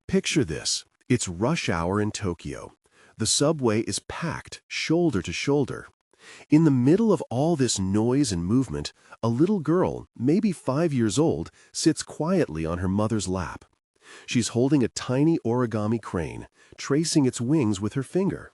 Picture this. It's rush hour in Tokyo. The subway is packed, shoulder to shoulder. In the middle of all this noise and movement, a little girl, maybe 5 years old, sits quietly on her mother's lap. She's holding a tiny origami crane, tracing its wings with her finger.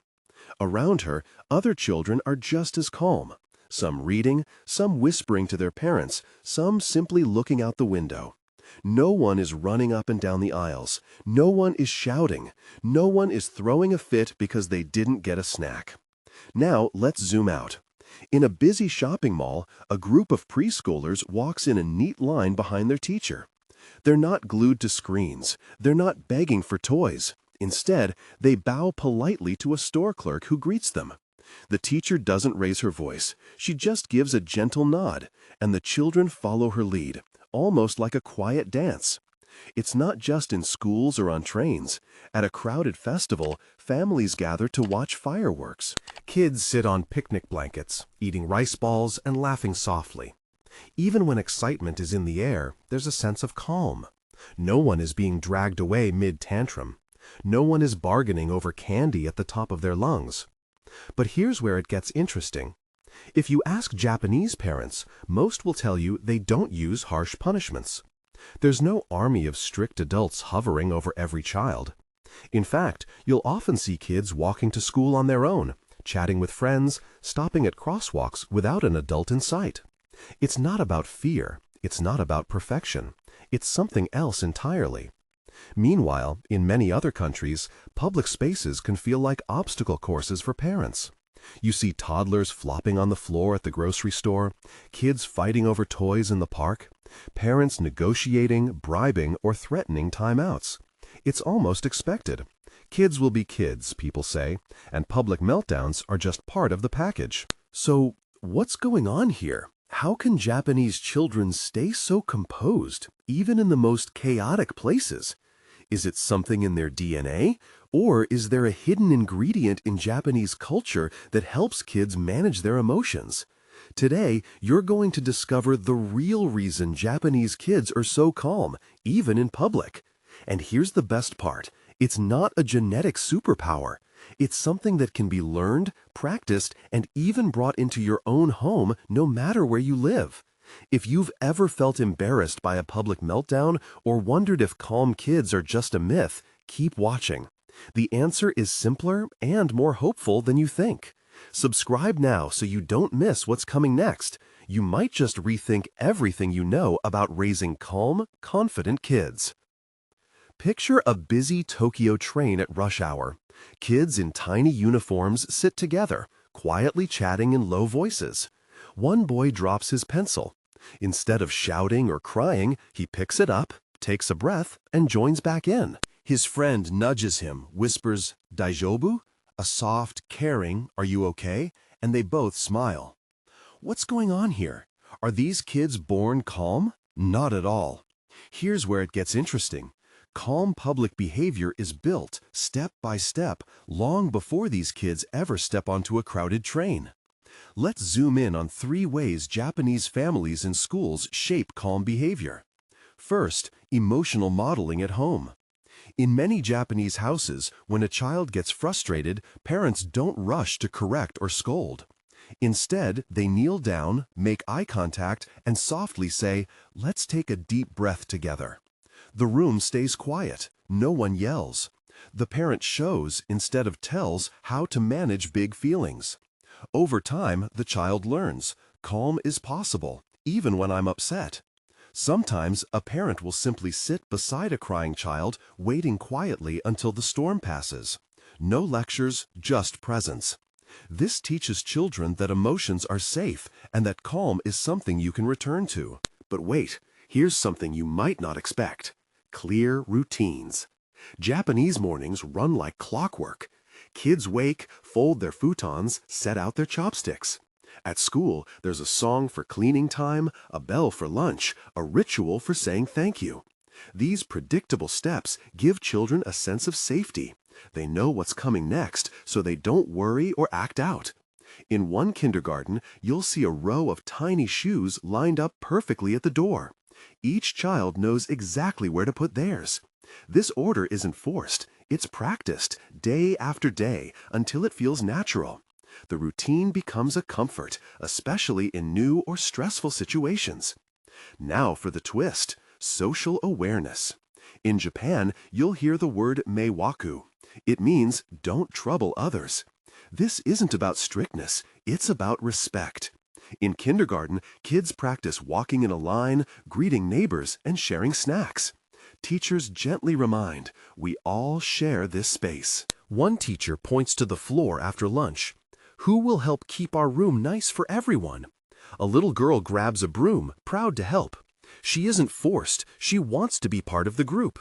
Around her, other children are just as calm. Some reading, some whispering to their parents, some simply looking out the window. No one is running up and down the aisles. No one is shouting. No one is throwing a fit because they didn't get a snack. Now, let's zoom out. In a busy shopping mall, a group of preschoolers walks in a neat line behind their teacher. They're not glued to screens. They're not begging for toys. Instead, they bow politely to a store clerk who greets them. The teacher doesn't raise her voice. She just gives a gentle nod, and the children follow her lead, almost like a quiet dance. It's not just in schools or on trains. At a crowded festival, families gather to watch fireworks. Kids sit on picnic blankets, eating rice balls and laughing softly. Even when excitement is in the air, there's a sense of calm. No one is being dragged away mid-tantrum. No one is bargaining over candy at the top of their lungs. But here's where it gets interesting. If you ask Japanese parents, most will tell you they don't use harsh punishments. There's no army of strict adults hovering over every child. In fact, you'll often see kids walking to school on their own, chatting with friends, stopping at crosswalks without an adult in sight. It's not about fear. It's not about perfection. It's something else entirely. Meanwhile, in many other countries, public spaces can feel like obstacle courses for parents. You see toddlers flopping on the floor at the grocery store, kids fighting over toys in the park, parents negotiating, bribing, or threatening timeouts. It's almost expected. Kids will be kids, people say, and public meltdowns are just part of the package. So, what's going on here? How can Japanese children stay so composed, even in the most chaotic places? Is it something in their DNA? Or is there a hidden ingredient in Japanese culture that helps kids manage their emotions? Today, you're going to discover the real reason Japanese kids are so calm, even in public. And here's the best part. It's not a genetic superpower. It's something that can be learned, practiced, and even brought into your own home no matter where you live. If you've ever felt embarrassed by a public meltdown or wondered if calm kids are just a myth, keep watching. The answer is simpler and more hopeful than you think. Subscribe now so you don't miss what's coming next. You might just rethink everything you know about raising calm, confident kids. Picture a busy Tokyo train at rush hour. Kids in tiny uniforms sit together, quietly chatting in low voices. One boy drops his pencil. Instead of shouting or crying, he picks it up, takes a breath, and joins back in. His friend nudges him, whispers, "Daijoubu?" A soft, caring, "Are you okay?" And they both smile. What's going on here? Are these kids born calm? Not at all. Here's where it gets interesting. Calm public behavior is built, step by step, long before these kids ever step onto a crowded train. Let's zoom in on 3 ways Japanese families and schools shape calm behavior. First, emotional modeling at home. In many Japanese houses, when a child gets frustrated, parents don't rush to correct or scold. Instead, they kneel down, make eye contact, and softly say, "Let's take a deep breath together." The room stays quiet. No one yells. The parent shows, instead of tells, how to manage big feelings. Over time, the child learns, calm is possible, even when I'm upset. Sometimes, a parent will simply sit beside a crying child, waiting quietly until the storm passes. No lectures, just presence. This teaches children that emotions are safe and that calm is something you can return to. But wait, here's something you might not expect. Clear routines. Japanese mornings run like clockwork. Kids wake, fold their futons, set out their chopsticks. At school, there's a song for cleaning time, a bell for lunch, a ritual for saying thank you. These predictable steps give children a sense of safety. They know what's coming next, so they don't worry or act out. In one kindergarten, you'll see a row of tiny shoes lined up perfectly at the door. Each child knows exactly where to put theirs. This order isn't forced, it's practiced day after day until it feels natural. The routine becomes a comfort, especially in new or stressful situations. Now for the twist, social awareness. In Japan, you'll hear the word meiwaku. It means don't trouble others. This isn't about strictness, it's about respect. In kindergarten, kids practice walking in a line, greeting neighbors, and sharing snacks. Teachers gently remind, we all share this space. One teacher points to the floor after lunch. Who will help keep our room nice for everyone? A little girl grabs a broom, proud to help. She isn't forced, she wants to be part of the group.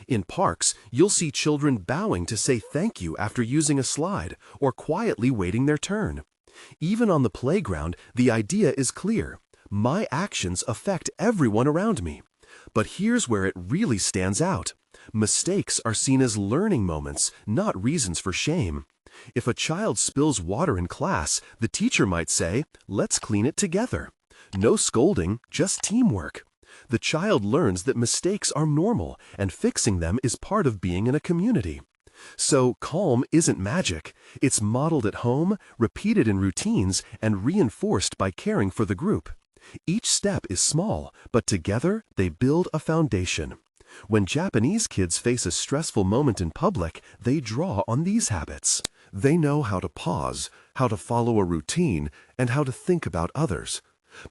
In parks, you'll see children bowing to say thank you after using a slide, or quietly waiting their turn. Even on the playground, the idea is clear. My actions affect everyone around me. But here's where it really stands out. Mistakes are seen as learning moments, not reasons for shame. If a child spills water in class, the teacher might say, let's clean it together. No scolding, just teamwork. The child learns that mistakes are normal and fixing them is part of being in a community. So calm isn't magic. It's modeled at home, repeated in routines, and reinforced by caring for the group. Each step is small, but together they build a foundation. When Japanese kids face a stressful moment in public, they draw on these habits. They know how to pause, how to follow a routine, and how to think about others.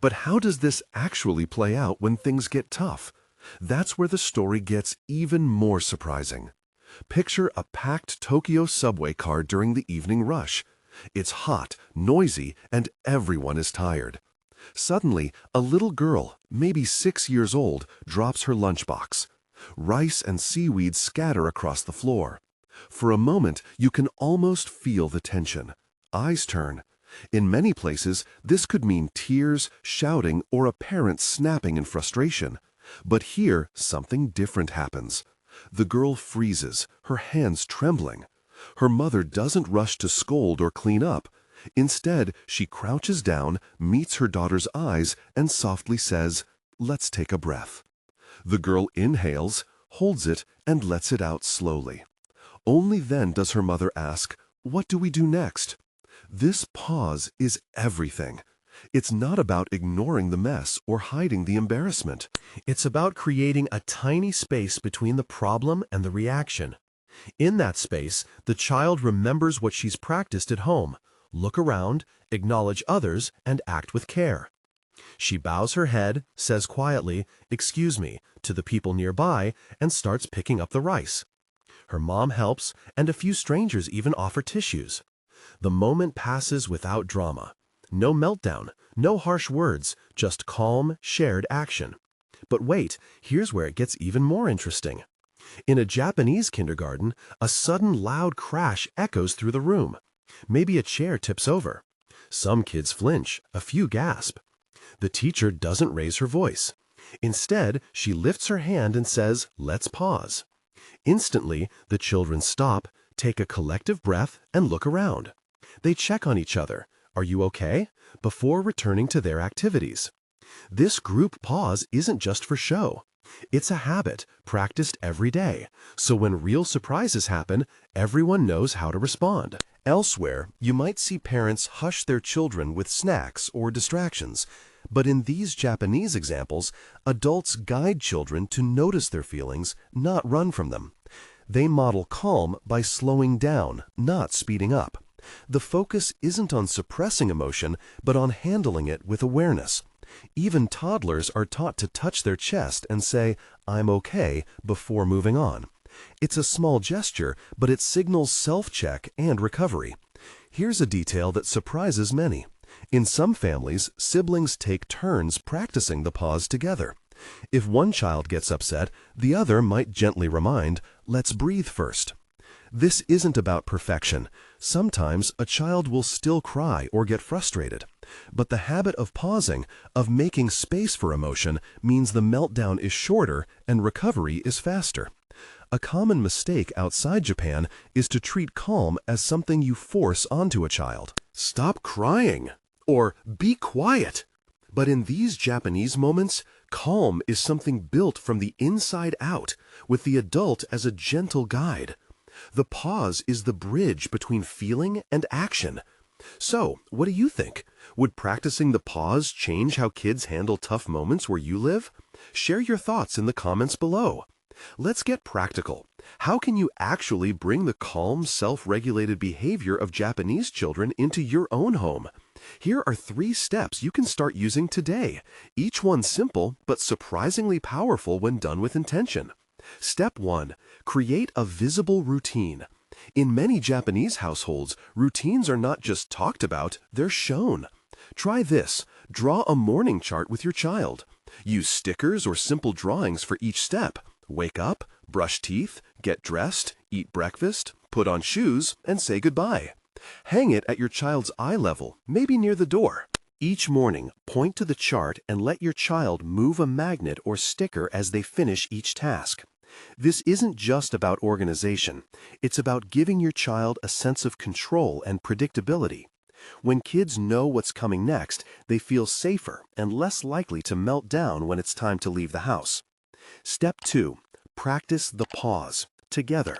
But how does this actually play out when things get tough? That's where the story gets even more surprising. Picture a packed Tokyo subway car during the evening rush. It's hot, noisy, and everyone is tired. Suddenly, a little girl, maybe 6 years old, drops her lunchbox. Rice and seaweed scatter across the floor. For a moment, you can almost feel the tension. Eyes turn. In many places, this could mean tears, shouting, or a parent snapping in frustration. But here, something different happens. The girl freezes, her hands trembling. Her mother doesn't rush to scold or clean up. Instead, she crouches down, meets her daughter's eyes, and softly says, let's take a breath. The girl inhales, holds it, and lets it out slowly. Only then does her mother ask, what do we do next? This pause is everything. It's not about ignoring the mess or hiding the embarrassment. It's about creating a tiny space between the problem and the reaction. In that space, the child remembers what she's practiced at home. Look around, acknowledge others, and act with care. She bows her head, says quietly, excuse me, to the people nearby, and starts picking up the rice. Her mom helps, and a few strangers even offer tissues. The moment passes without drama. No meltdown, no harsh words, just calm, shared action. But wait, here's where it gets even more interesting. In a Japanese kindergarten, a sudden loud crash echoes through the room. Maybe a chair tips over. Some kids flinch, a few gasp. The teacher doesn't raise her voice. Instead, she lifts her hand and says, let's pause. Instantly, the children stop, take a collective breath, and look around. They check on each other, are you okay? Before returning to their activities. This group pause isn't just for show. It's a habit, practiced every day, so when real surprises happen, everyone knows how to respond. Elsewhere, you might see parents hush their children with snacks or distractions, but in these Japanese examples, adults guide children to notice their feelings, not run from them. They model calm by slowing down, not speeding up. The focus isn't on suppressing emotion, but on handling it with awareness. Even toddlers are taught to touch their chest and say, I'm okay, before moving on. It's a small gesture, but it signals self-check and recovery. Here's a detail that surprises many. In some families, siblings take turns practicing the pause together. If one child gets upset, the other might gently remind, let's breathe first. This isn't about perfection. Sometimes a child will still cry or get frustrated. But the habit of pausing, of making space for emotion, means the meltdown is shorter and recovery is faster. A common mistake outside Japan is to treat calm as something you force onto a child. Stop crying, or be quiet. But in these Japanese moments, calm is something built from the inside out, with the adult as a gentle guide. The pause is the bridge between feeling and action. So, what do you think? Would practicing the pause change how kids handle tough moments where you live? Share your thoughts in the comments below. Let's get practical. How can you actually bring the calm, self-regulated behavior of Japanese children into your own home? Here are 3 steps you can start using today, each one simple but surprisingly powerful when done with intention. Step 1. Create a visible routine. In many Japanese households, routines are not just talked about, they're shown. Try this. Draw a morning chart with your child. Use stickers or simple drawings for each step. Wake up, brush teeth, get dressed, eat breakfast, put on shoes, and say goodbye. Hang it at your child's eye level, maybe near the door. Each morning, point to the chart and let your child move a magnet or sticker as they finish each task. This isn't just about organization. It's about giving your child a sense of control and predictability. When kids know what's coming next, they feel safer and less likely to melt down when it's time to leave the house. Step 2. Practice the pause, together.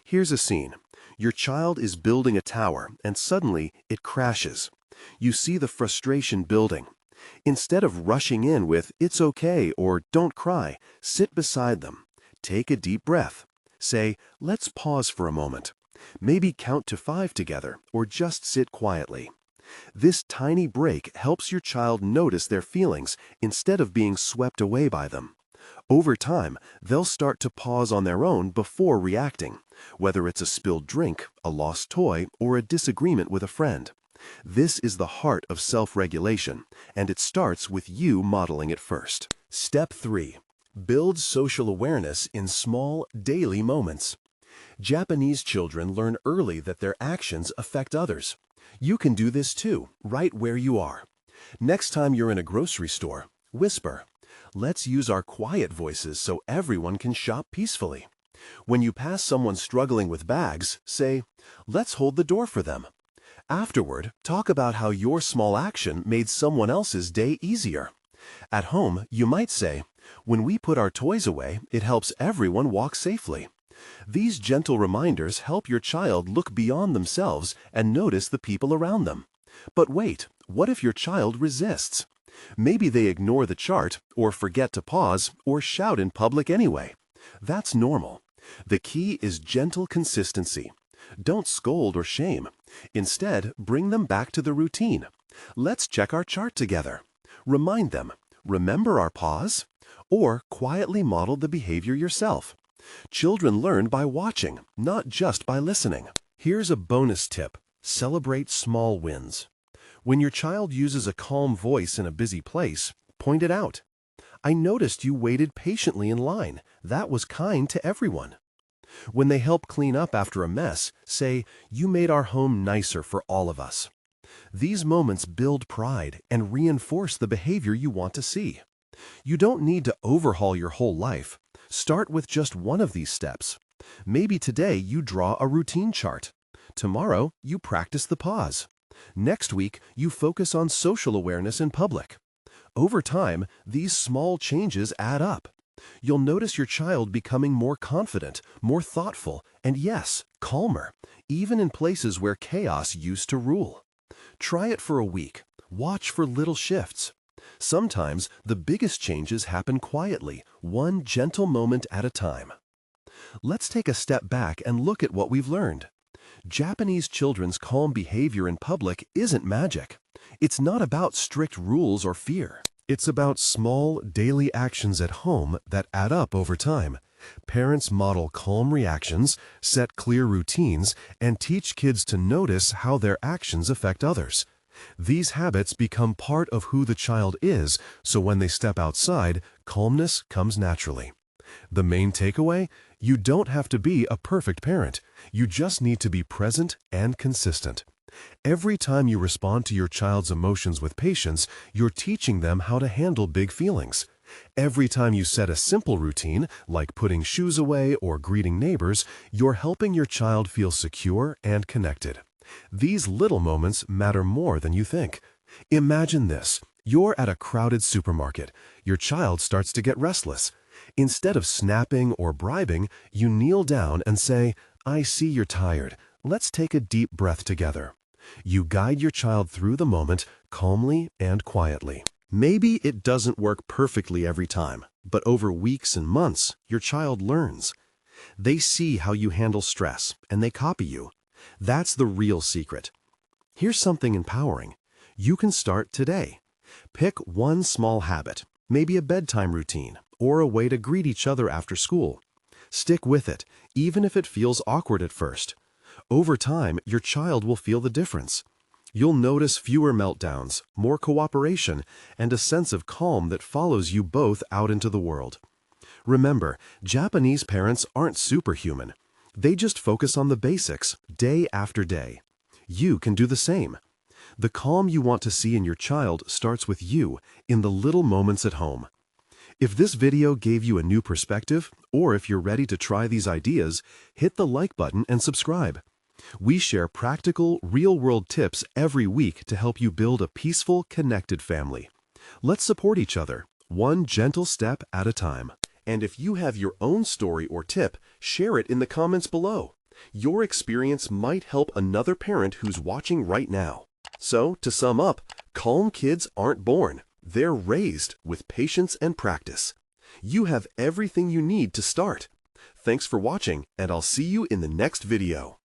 Here's a scene. Your child is building a tower, and suddenly it crashes. You see the frustration building. Instead of rushing in with, "It's okay," or "Don't cry," sit beside them. Take a deep breath. Say, "Let's pause for a moment." Maybe count to 5 together, or just sit quietly. This tiny break helps your child notice their feelings instead of being swept away by them. Over time, they'll start to pause on their own before reacting, whether it's a spilled drink, a lost toy, or a disagreement with a friend. This is the heart of self-regulation, and it starts with you modeling it first. Step 3. Build social awareness in small, daily moments. Japanese children learn early that their actions affect others. You can do this too, right where you are. Next time you're in a grocery store, whisper, "Let's use our quiet voices so everyone can shop peacefully." When you pass someone struggling with bags, say, "Let's hold the door for them." Afterward, talk about how your small action made someone else's day easier. At home, you might say, "When we put our toys away, it helps everyone walk safely." These gentle reminders help your child look beyond themselves and notice the people around them. But wait, what if your child resists? Maybe they ignore the chart, or forget to pause, or shout in public anyway. That's normal. The key is gentle consistency. Don't scold or shame. Instead, bring them back to the routine. "Let's check our chart together." Remind them, "Remember our pause?" Or quietly model the behavior yourself. Children learn by watching, not just by listening. Here's a bonus tip. Celebrate small wins. When your child uses a calm voice in a busy place, point it out. "I noticed you waited patiently in line. That was kind to everyone." When they help clean up after a mess, say, "You made our home nicer for all of us." These moments build pride and reinforce the behavior you want to see. You don't need to overhaul your whole life. Start with just one of these steps. Maybe today you draw a routine chart. Tomorrow, you practice the pause. Next week, you focus on social awareness in public. Over time, these small changes add up. You'll notice your child becoming more confident, more thoughtful, and yes, calmer, even in places where chaos used to rule. Try it for a week. Watch for little shifts. Sometimes the biggest changes happen quietly, one gentle moment at a time. Let's take a step back and look at what we've learned. Japanese children's calm behavior in public isn't magic. It's not about strict rules or fear. It's about small, daily actions at home that add up over time. Parents model calm reactions, set clear routines, and teach kids to notice how their actions affect others. These habits become part of who the child is, so when they step outside, calmness comes naturally. The main takeaway? You don't have to be a perfect parent. You just need to be present and consistent. Every time you respond to your child's emotions with patience, you're teaching them how to handle big feelings. Every time you set a simple routine, like putting shoes away or greeting neighbors, you're helping your child feel secure and connected. These little moments matter more than you think. Imagine this. You're at a crowded supermarket. Your child starts to get restless. Instead of snapping or bribing, you kneel down and say, "I see you're tired. Let's take a deep breath together." You guide your child through the moment calmly and quietly. Maybe it doesn't work perfectly every time, but over weeks and months, your child learns. They see how you handle stress, and they copy you. That's the real secret. Here's something empowering. You can start today. Pick one small habit, maybe a bedtime routine, or a way to greet each other after school. Stick with it, even if it feels awkward at first. Over time, your child will feel the difference. You'll notice fewer meltdowns, more cooperation, and a sense of calm that follows you both out into the world. Remember, Japanese parents aren't superhuman. They just focus on the basics, day after day. You can do the same. The calm you want to see in your child starts with you, in the little moments at home. If this video gave you a new perspective, or if you're ready to try these ideas, hit the like button and subscribe. We share practical, real-world tips every week to help you build a peaceful, connected family. Let's support each other, one gentle step at a time. And if you have your own story or tip, share it in the comments below. Your experience might help another parent who's watching right now. So, to sum up, calm kids aren't born. They're raised with patience and practice. You have everything you need to start. Thanks for watching, and I'll see you in the next video.